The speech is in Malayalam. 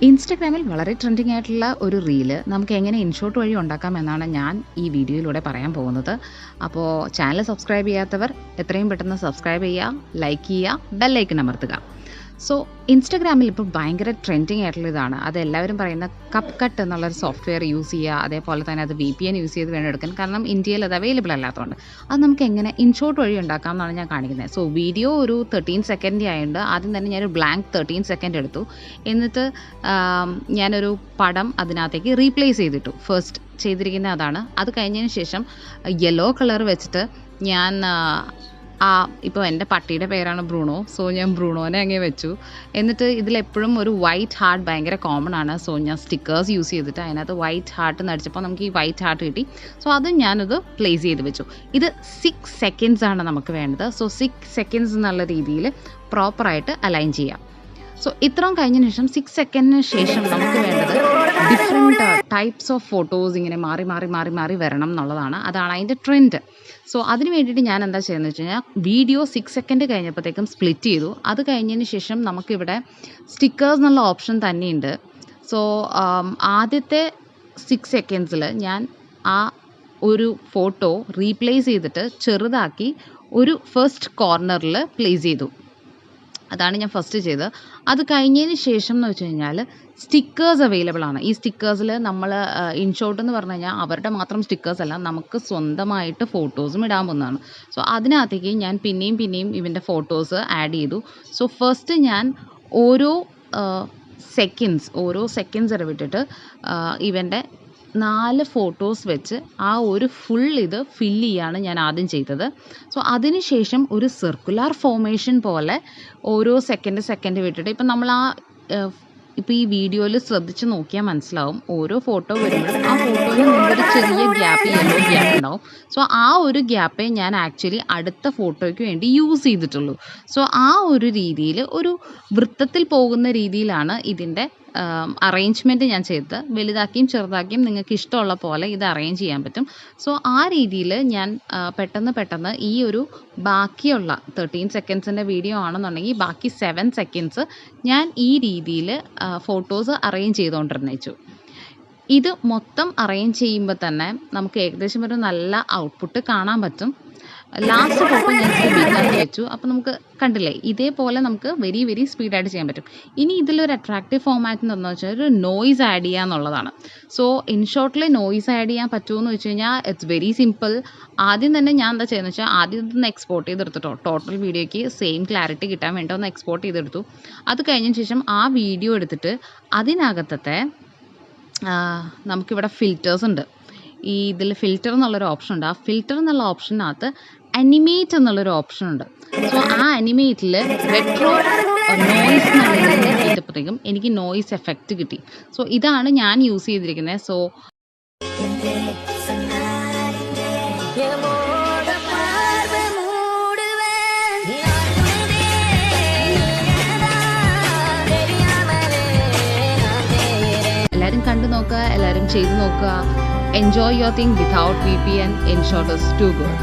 ഇൻസ്റ്റാഗ്രാമിൽ വളരെ ട്രെൻഡിങ് ആയിട്ടുള്ള ഒരു റീല് നമുക്ക് എങ്ങനെ ഇൻഷോട്ട് വഴി ഉണ്ടാക്കാം എന്നാണ് ഞാൻ ഈ വീഡിയോയിലൂടെ പറയാൻ പോകുന്നത്. അപ്പോൾ ചാനൽ സബ്സ്ക്രൈബ് ചെയ്യാത്തവർ എത്രയും പെട്ടെന്ന് സബ്സ്ക്രൈബ് ചെയ്യുക, ലൈക്ക് ചെയ്യുക, ബെല്ലൈക്കൺ അമർത്തുക. സോ ഇൻസ്റ്റാഗ്രാമിൽ ഇപ്പോൾ ഭയങ്കര ട്രെൻഡിങ് ആയിട്ടുള്ള ഇതാണ്. അത് എല്ലാവരും പറയുന്ന cupcut എന്നുള്ളൊരു സോഫ്റ്റ്വെയർ യൂസ് ചെയ്യുക, അതേപോലെ തന്നെ അത് VPN യൂസ് ചെയ്ത് വേണം എടുക്കാൻ. കാരണം ഇന്ത്യയിൽ അത് അവൈലബിൾ അല്ലാത്തതുകൊണ്ട് അത് നമുക്ക് എങ്ങനെ ഇൻഷോട്ട് വഴി ഉണ്ടാക്കാം എന്നാണ് ഞാൻ കാണിക്കുന്നത്. സോ വീഡിയോ ഒരു 13 സെക്കൻഡ് ആയതുകൊണ്ട് ആദ്യം തന്നെ ഞാനൊരു ബ്ലാങ്ക് 13 സെക്കൻഡ് എടുത്തു. എന്നിട്ട് ഞാനൊരു പടം അതിനകത്തേക്ക് റീപ്ലേസ് ചെയ്തിട്ടു. ഫസ്റ്റ് ചെയ്തിരിക്കുന്ന അതാണ്. അത് കഴിഞ്ഞതിന് ശേഷം യെല്ലോ കളർ വെച്ചിട്ട് ഞാൻ ഇപ്പോൾ എൻ്റെ പട്ടിയുടെ പേരാണ് ബ്രൂണോ. സോ ഞാൻ ബ്രൂണോനെ അങ്ങേ വെച്ചു. എന്നിട്ട് ഇതിലെപ്പോഴും ഒരു വൈറ്റ് ഹാർട്ട് ഭയങ്കര കോമൺ ആണ്. സോ ഞാൻ സ്റ്റിക്കേഴ്സ് യൂസ് ചെയ്തിട്ട് അതിനകത്ത് വൈറ്റ് ഹാർട്ട് നടിച്ചപ്പോൾ നമുക്ക് ഈ വൈറ്റ് ഹാർട്ട് കിട്ടി. സോ അതും ഞാനത് പ്ലേസ് ചെയ്ത് വെച്ചു. ഇത് 6 സെക്കൻഡ്സ് ആണ് നമുക്ക് വേണ്ടത്. സോ 6 സെക്കൻഡ്സ് എന്നുള്ള രീതിയിൽ പ്രോപ്പറായിട്ട് അലൈൻ ചെയ്യാം. സോ ഇത്രയും കഴിഞ്ഞതിന് ശേഷം 6 സെക്കൻഡിന് ശേഷം നമുക്ക് വേണ്ടത് ഡിഫറെൻറ്റ് ടൈപ്സ് ഓഫ് ഫോട്ടോസ് ഇങ്ങനെ മാറി മാറി മാറി മാറി വരണം എന്നുള്ളതാണ്. അതാണ് അതിൻ്റെ ട്രെൻഡ്. സോ അതിന് വേണ്ടിയിട്ട് ഞാൻ എന്താ ചെയ്യുന്നത് വെച്ച് കഴിഞ്ഞാൽ വീഡിയോ 6 സെക്കൻഡ് കഴിഞ്ഞപ്പോഴത്തേക്കും സ്പ്ലിറ്റ് ചെയ്തു. അത് കഴിഞ്ഞതിന് ശേഷം നമുക്കിവിടെ സ്റ്റിക്കേഴ്സ് എന്നുള്ള ഓപ്ഷൻ തന്നെയുണ്ട്. സോ ആദ്യത്തെ 6 സെക്കൻഡ്സിൽ ഞാൻ ആ ഒരു ഫോട്ടോ റീപ്ലേസ് ചെയ്തിട്ട് ചെറുതാക്കി ഒരു ഫസ്റ്റ് കോർണറിൽ പ്ലേസ് ചെയ്തു. അതാണ് ഞാൻ ഫസ്റ്റ് ചെയ്തത്. അത് കഴിഞ്ഞതിന് ശേഷം എന്ന് വെച്ച് കഴിഞ്ഞാൽ സ്റ്റിക്കേഴ്സ് അവൈലബിൾ ആണ്. ഈ സ്റ്റിക്കേഴ്സിൽ നമ്മൾ ഇൻഷോട്ട് എന്ന് പറഞ്ഞു കഴിഞ്ഞാൽ അവരുടെ മാത്രം സ്റ്റിക്കേഴ്സ് അല്ല, നമുക്ക് സ്വന്തമായിട്ട് ഫോട്ടോസും ഇടാൻ പോകുന്നതാണ്. സോ അതിനകത്തേക്ക് ഞാൻ പിന്നെയും ഇവൻ്റെ ഫോട്ടോസ് ആഡ് ചെയ്തു. സോ ഫസ്റ്റ് ഞാൻ ഓരോ സെക്കൻഡ്സ് ഇടവിട്ടിട്ട് ഇവൻ്റെ 4 ഫോട്ടോസ് വെച്ച് ആ ഒരു ഫുൾ ഇത് ഫില്ല് ചെയ്യാണ് ഞാൻ ആദ്യം ചെയ്തത്. സോ അതിന് ശേഷം ഒരു സർക്കുലർ ഫോർമേഷൻ പോലെ ഓരോ സെക്കൻഡ് വിട്ടിട്ട് ഇപ്പം നമ്മൾ ഇപ്പോൾ ഈ വീഡിയോയിൽ ശ്രദ്ധിച്ച് നോക്കിയാൽ മനസ്സിലാവും, ഓരോ ഫോട്ടോ വരുമ്പോഴും ആ ഫോട്ടോയിൽ മുമ്പൊരു ചെറിയ യെല്ലോ ഗ്യാപ്പ് ഉണ്ടാവും. സോ ആ ഒരു ഗ്യാപ്പേ ഞാൻ ആക്ച്വലി അടുത്ത ഫോട്ടോയ്ക്ക് വേണ്ടി യൂസ് ചെയ്തിട്ടുള്ളൂ. സോ ആ ഒരു രീതിയിൽ ഒരു വൃത്തത്തിൽ പോകുന്ന രീതിയിലാണ് ഇതിൻ്റെ അറേഞ്ച്മെൻറ്റ് ഞാൻ ചെയ്തത്. വലുതാക്കിയും ചെറുതാക്കിയും നിങ്ങൾക്ക് ഇഷ്ടമുള്ള പോലെ ഇത് അറേഞ്ച് ചെയ്യാൻ പറ്റും. സോ ആ രീതിയിൽ ഞാൻ പെട്ടെന്ന് ഈ ഒരു ബാക്കിയുള്ള 13 സെക്കൻഡ്സിൻ്റെ വീഡിയോ ആണെന്നുണ്ടെങ്കിൽ ബാക്കി 7 സെക്കൻഡ്സ് ഞാൻ ഈ രീതിയിൽ ഫോട്ടോസ് അറേഞ്ച് ചെയ്തുകൊണ്ടിരുന്നേച്ചു. ഇത് മൊത്തം അറേഞ്ച് ചെയ്യുമ്പോൾ തന്നെ നമുക്ക് ഏകദേശം ഒരു നല്ല ഔട്ട്പുട്ട് കാണാൻ പറ്റും. ലാസ്റ്റ് ഫോട്ടോ ഞാൻ ബിഗാക്കി വെച്ചു. അപ്പോൾ നമുക്ക് കണ്ടില്ലേ, ഇതേപോലെ നമുക്ക് വെരി സ്പീഡായിട്ട് ചെയ്യാൻ പറ്റും. ഇനി ഇതിലൊരു അട്രാക്റ്റീവ് ഫോമാറ്റ് എന്താണെന്ന് വെച്ചാൽ ഒരു നോയ്സ് ആഡ് ചെയ്യുക എന്നുള്ളതാണ്. സോ ഇൻഷോട്ടിൽ നോയ്സ് ആഡ് ചെയ്യാൻ പറ്റുമെന്ന് വെച്ച് കഴിഞ്ഞാൽ ഇറ്റ്സ് വെരി സിമ്പിൾ. ആദ്യം തന്നെ ഞാൻ എന്താ ചെയ്യുന്നത് വെച്ചാൽ ആദ്യം ഇതൊന്ന് എക്സ്പോർട്ട് ചെയ്തെടുത്തിട്ടോ, ടോട്ടൽ വീഡിയോയ്ക്ക് സെയിം ക്ലാരിറ്റി കിട്ടാൻ വേണ്ടി ഒന്ന് എക്സ്പോർട്ട് ചെയ്തെടുത്തു. അത് കഴിഞ്ഞതിന് ശേഷം ആ വീഡിയോ എടുത്തിട്ട് അതിനകത്തത്തെ നമുക്കിവിടെ ഫിൽറ്റേഴ്സ് ഉണ്ട്. ഈ ഇതിൽ ഫിൽറ്റർ എന്നുള്ളൊരു ഓപ്ഷൻ ഉണ്ട്. ആ ഫിൽറ്റർ എന്നുള്ള ഓപ്ഷനകത്ത് അനിമേറ്റ് എന്നുള്ളൊരു ഓപ്ഷൻ ഉണ്ട്. സോ ആ അനിമേറ്റിൽ റെട്രോ നോയ്സ് എന്നുള്ളതിൽ ചെയ്തപ്പോഴത്തേക്കും എനിക്ക് നോയ്സ് എഫക്റ്റ് കിട്ടി. സോ ഇതാണ് ഞാൻ യൂസ് ചെയ്തിരിക്കുന്നത്. സോ എല്ലാവരും കണ്ടു നോക്കുക, എല്ലാവരും ചെയ്തു നോക്കുക. Enjoy your thing without VPN. Inshot is too good.